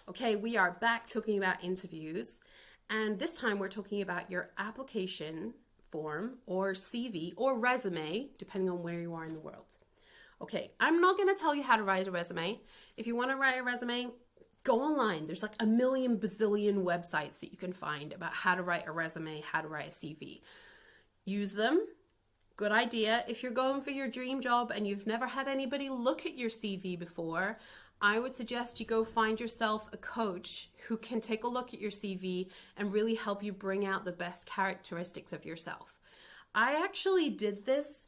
Okay, we are back talking about interviews, and this time we're talking about your application form or CV or resume, depending on where you are in the world. Okay, I'm not going to tell you how to write a resume. If you want to write a resume, go online. There's like a million bazillion websites that you can find about how to write a resume, how to write a CV. Use them. Good idea. If you're going for your dream job and you've never had anybody look at your CV before, I would suggest you go find yourself a coach who can take a look at your CV and really help you bring out the best characteristics of yourself. I actually did this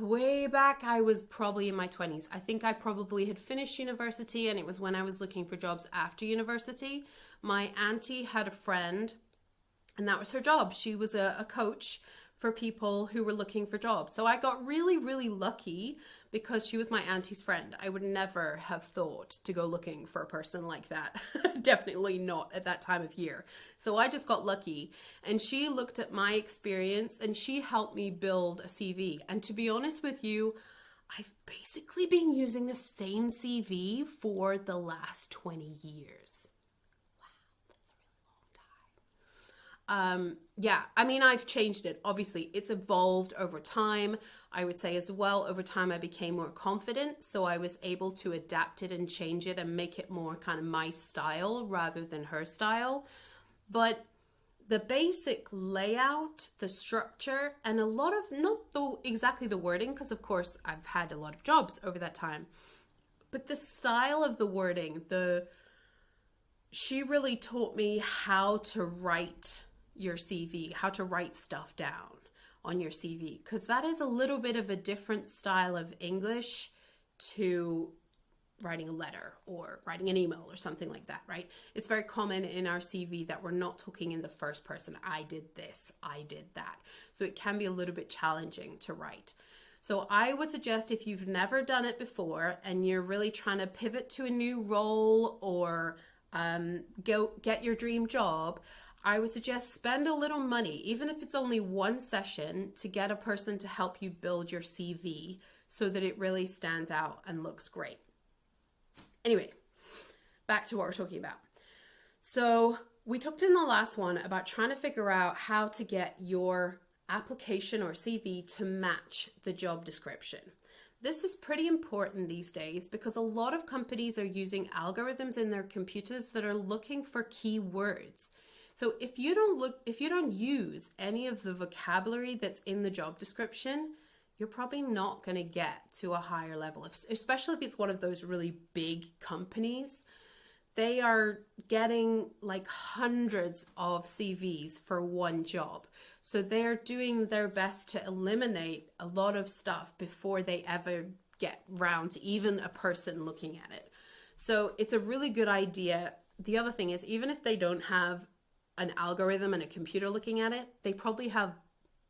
way back. I was probably in my 20s. I think I probably had finished university, and it was when I was looking for jobs after university. My auntie had a friend, and that was her job. She was a coach for people who were looking for jobs. So I got really, really lucky because she was my auntie's friend. I would never have thought to go looking for a person like that. Definitely not at that time of year. So I just got lucky, and she looked at my experience and she helped me build a CV. And to be honest with you, I've basically been using the same CV for the last 20 years. Yeah, I mean, I've changed it. Obviously, it's evolved over time. I would say as well, over time, I became more confident. So I was able to adapt it and change it and make it more kind of my style rather than her style. But the basic layout, the structure, and a lot of, exactly the wording, because of course I've had a lot of jobs over that time, but the style of the wording, she really taught me how to write your CV, how to write stuff down on your CV, because that is a little bit of a different style of English to writing a letter or writing an email or something like that, right? It's very common in our CV that we're not talking in the first person. I did this, I did that. So it can be a little bit challenging to write. So I would suggest, if you've never done it before and you're really trying to pivot to a new role or go get your dream job, I would suggest spend a little money, even if it's only one session, to get a person to help you build your CV so that it really stands out and looks great. Anyway, back to what we're talking about. So we talked in the last one about trying to figure out how to get your application or CV to match the job description. This is pretty important these days because a lot of companies are using algorithms in their computers that are looking for keywords. So if you don't use any of the vocabulary that's in the job description, you're probably not going to get to a higher level, especially if it's one of those really big companies. They are getting like hundreds of CVs for one job. So they're doing their best to eliminate a lot of stuff before they ever get round to even a person looking at it. So it's a really good idea. The other thing is, even if they don't have an algorithm and a computer looking at it, they probably have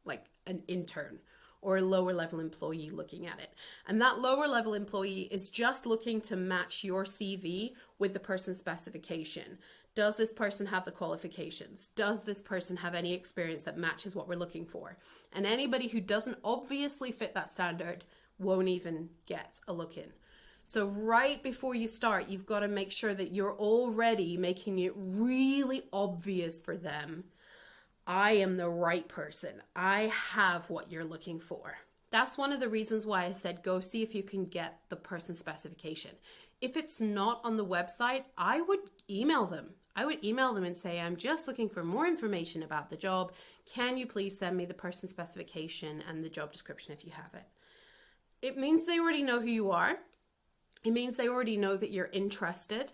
like an intern or a lower level employee looking at it. And that lower level employee is just looking to match your CV with the person's specification. Does this person have the qualifications? Does this person have any experience that matches what we're looking for? And anybody who doesn't obviously fit that standard won't even get a look in. So right before you start, you've got to make sure that you're already making it really obvious for them. I am the right person. I have what you're looking for. That's one of the reasons why I said go see if you can get the person's specification. If it's not on the website, I would email them. I would email them and say, I'm just looking for more information about the job. Can you please send me the person's specification and the job description if you have it? It means they already know who you are. It means they already know that you're interested,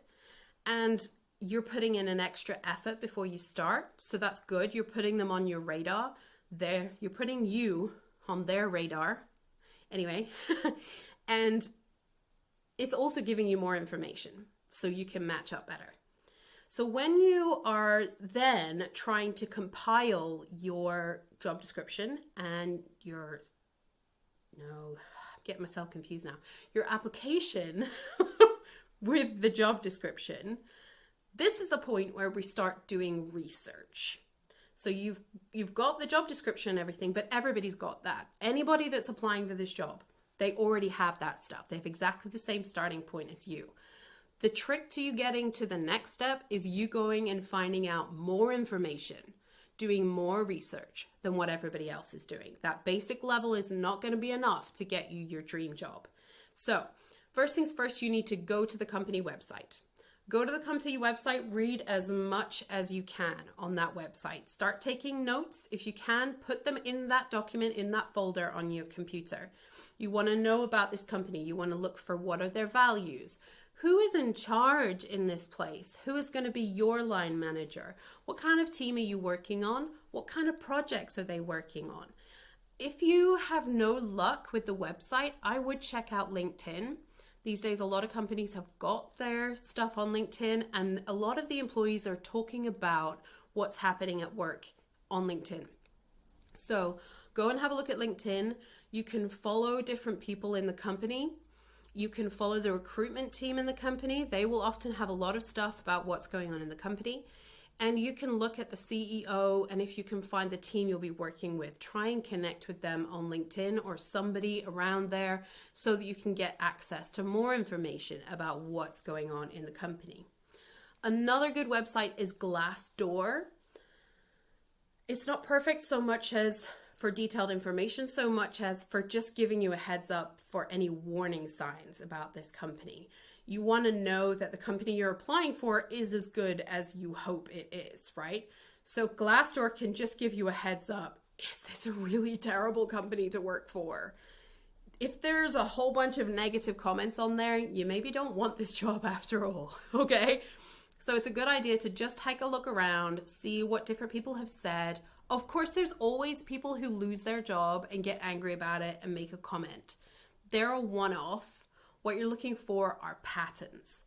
and you're putting in an extra effort before you start. So that's good. You're putting them on your radar. You're putting you on their radar. Anyway, and it's also giving you more information so you can match up better. So when you are then trying to compile your job description and get myself confused now, your application with the job description, this is the point where we start doing research. So you've got the job description and everything, but everybody's got that. Anybody that's applying for this job, they already have that stuff. They have exactly the same starting point as you. The trick to you getting to the next step is you going and finding out more information, doing more research than what everybody else is doing. That basic level is not going to be enough to get you your dream job. So first things first, you need to go to the company website. Go to the company website, read as much as you can on that website. Start taking notes. If you can, put them in that document, in that folder on your computer. You want to know about this company. You want to look for what are their values. Who is in charge in this place? Who is going to be your line manager? What kind of team are you working on? What kind of projects are they working on? If you have no luck with the website, I would check out LinkedIn. These days, a lot of companies have got their stuff on LinkedIn, and a lot of the employees are talking about what's happening at work on LinkedIn. So go and have a look at LinkedIn. You can follow different people in the company. You can follow the recruitment team in the company. They will often have a lot of stuff about what's going on in the company. And you can look at the CEO, and if you can find the team you'll be working with, try and connect with them on LinkedIn or somebody around there so that you can get access to more information about what's going on in the company. Another good website is Glassdoor. It's not perfect so much as for detailed information, so much as for just giving you a heads up for any warning signs about this company. You want to know that the company you're applying for is as good as you hope it is, right? So Glassdoor can just give you a heads up. Is this a really terrible company to work for? If there's a whole bunch of negative comments on there, you maybe don't want this job after all, okay? So it's a good idea to just take a look around, see what different people have said. Of course, there's always people who lose their job and get angry about it and make a comment. They're a one-off. What you're looking for are patterns.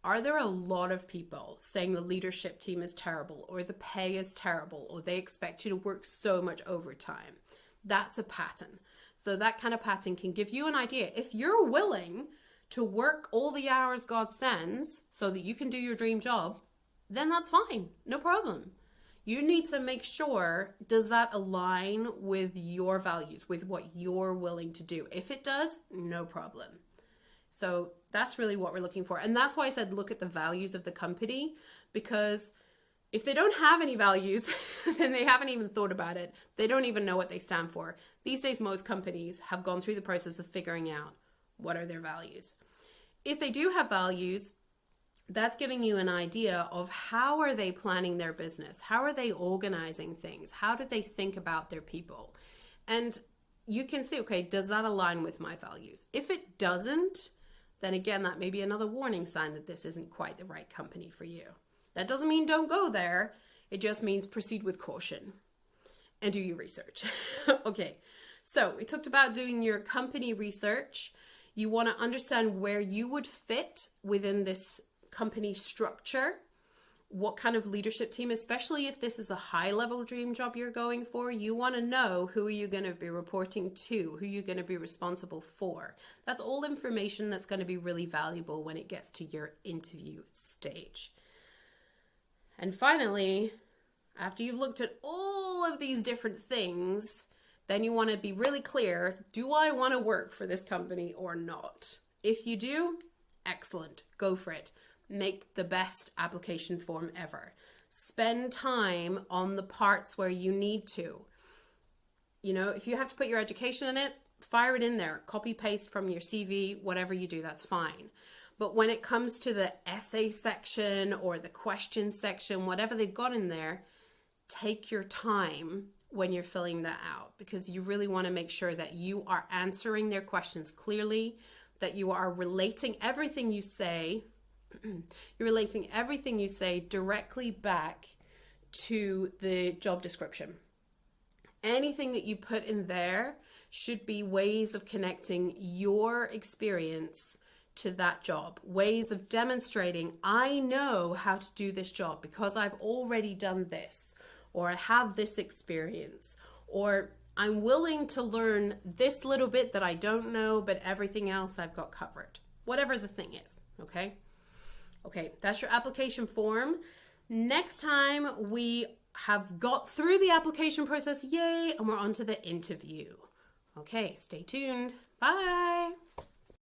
Are there a lot of people saying the leadership team is terrible, or the pay is terrible, or they expect you to work so much overtime? That's a pattern. So that kind of pattern can give you an idea. If you're willing to work all the hours God sends so that you can do your dream job, then that's fine. No problem. You need to make sure, does that align with your values, with what you're willing to do? If it does, no problem. So that's really what we're looking for. And that's why I said look at the values of the company, because if they don't have any values, then they haven't even thought about it. They don't even know what they stand for. These days, most companies have gone through the process of figuring out what are their values. If they do have values, that's giving you an idea of how are they planning their business? How are they organizing things? How do they think about their people? And you can see, okay, does that align with my values? If it doesn't, then again, that may be another warning sign that this isn't quite the right company for you. That doesn't mean don't go there. It just means proceed with caution and do your research. Okay, so we talked about doing your company research. You want to understand where you would fit within this company structure, what kind of leadership team, especially if this is a high-level dream job you're going for. You want to know who are you going to be reporting to, who you're going to be responsible for. That's all information that's going to be really valuable when it gets to your interview stage. And finally, after you've looked at all of these different things, then you want to be really clear, do I want to work for this company or not? If you do, excellent, go for it. Make the best application form ever. Spend time on the parts where you need to. You know, if you have to put your education in it, fire it in there. Copy paste from your CV, whatever you do, that's fine. But when it comes to the essay section or the question section, whatever they've got in there, take your time when you're filling that out, because you really want to make sure that you are answering their questions clearly, that you are relating everything you say directly back to the job description. Anything that you put in there should be ways of connecting your experience to that job, ways of demonstrating, I know how to do this job because I've already done this, or I have this experience, or I'm willing to learn this little bit that I don't know, but everything else I've got covered. Whatever the thing is, okay? Okay, that's your application form. Next time we have got through the application process, yay, and we're on to the interview. Okay, stay tuned. Bye.